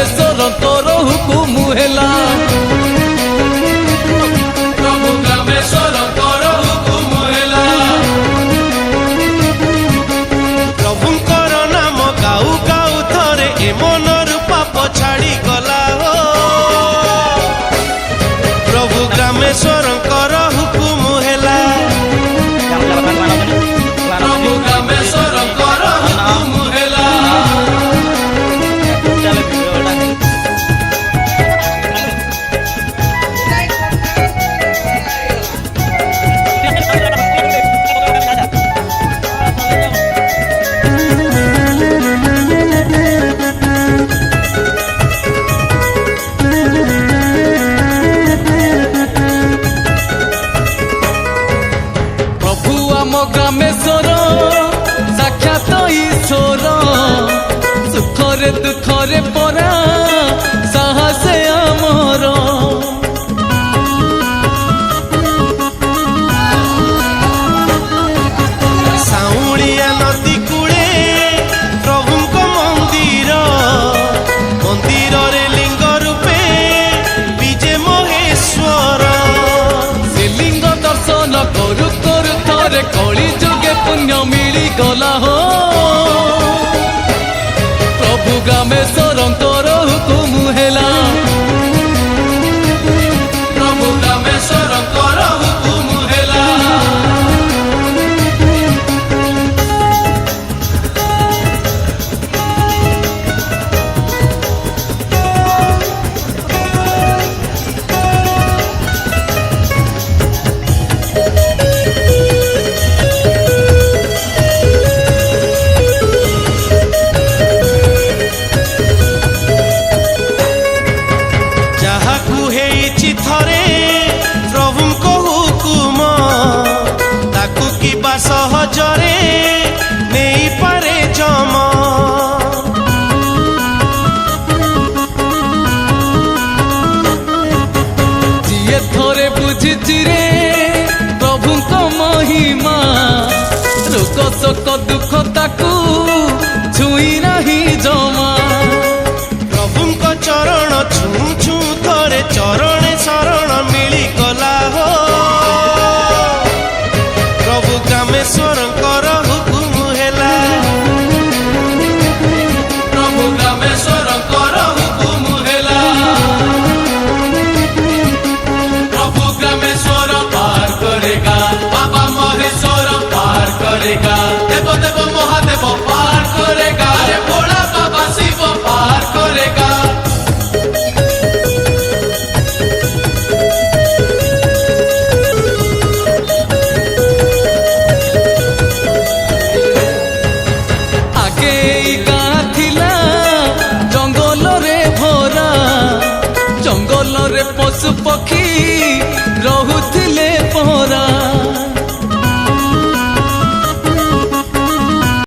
ଗ୍ରାମେଶ୍ୱରଙ୍କର ହୁକୁମ ହେଲା। ପ୍ରଭୁ ଗ୍ରାମେଶ୍ୱରଙ୍କର ହୁକୁମ ହେଲା। ପ୍ରଭୁଙ୍କର ନାମ ଗାଉ ଗାଉ ଥରେ ଏ ମନରୁ ପାପ ଛାଡ଼ି ଗଲା ହୋ। ପ୍ରଭୁ ଗ୍ରାମେଶ୍ୱରଙ୍କର ହୁକୁମ ହେଲା। ପ୍ରଭୁ ଗ୍ରାମେଶ୍ୱରଙ୍କର ହୁକୁମ ହେଲା। ପ୍ରଭୁ ଆମ ଗ୍ରାମେଶ୍ୱର ସାକ୍ଷାତ ଈଶ୍ୱର। ସୁଖରେ ଦୁଃଖରେ ପରା ସାହସେ ଆମର। ସାଉଁଳିଆ ନଦୀ କୂଳେ ପ୍ରଭୁଙ୍କ ମନ୍ଦିର। ମନ୍ଦିରରେ ଲିଙ୍ଗ ରୂପେ ବିଜେ ମହେଶ୍ୱର। ସେ ଲିଙ୍ଗ ଦର୍ଶନ କରୁ କରୁ ଥରେ କଳି ଯୁଗେ ପୁଣ୍ୟ ମିଳିଗଲା ହୋ। ପ୍ରଭୁ ଗ୍ରାମେଶ୍ୱରଙ୍କର ହୁକୁମ ହେଲା। ପ୍ରଭୁ ଗ୍ରାମେଶ୍ୱରଙ୍କର ହୁକୁମ ହେଲା। ଯାହାକୁ ହେଇଛି ଥରେ ପ୍ରଭୁଙ୍କ ହୁକୁମ ତାକୁ କିବା ସହଜରେ ନେଇପାରେ ଜମ। ଯିଏ ଥରେ ବୁଝିଛି ରେ ପ୍ରଭୁଙ୍କ ମହିମା। ରୋଗ ଶୋକ ଦୁଃଖ ତାକୁ ଛୁଇଁ ନାହିଁ ଜମା। ପ୍ରଭୁଙ୍କ ଚରଣ ଛୁଁ ଛୁଁ ଥରେ ଚରଣେ ଶରଣ ମିଳିଗଲା ହୋ। ପ୍ରଭୁ ଗ୍ରାମେଶ୍ୱରଙ୍କର ହୁକୁମ ହେଲା। ପ୍ରଭୁ ଗ୍ରାମେଶ୍ୱରଙ୍କର ହୁକୁମ ହେଲା। ପ୍ରଭୁ ଗ୍ରାମେଶ୍ୱର ପାର କରେଗା। ବାବା ମହେଶ୍ୱର ପାର କରେଗା। ଦେବ ଦେବ ମହାଦେବ ପାର କରେଗା। रे भोला बाबा शिव पार करेगा। आगे गाँ थिला जंगल रे भरा। जंगल रे पशु पक्षी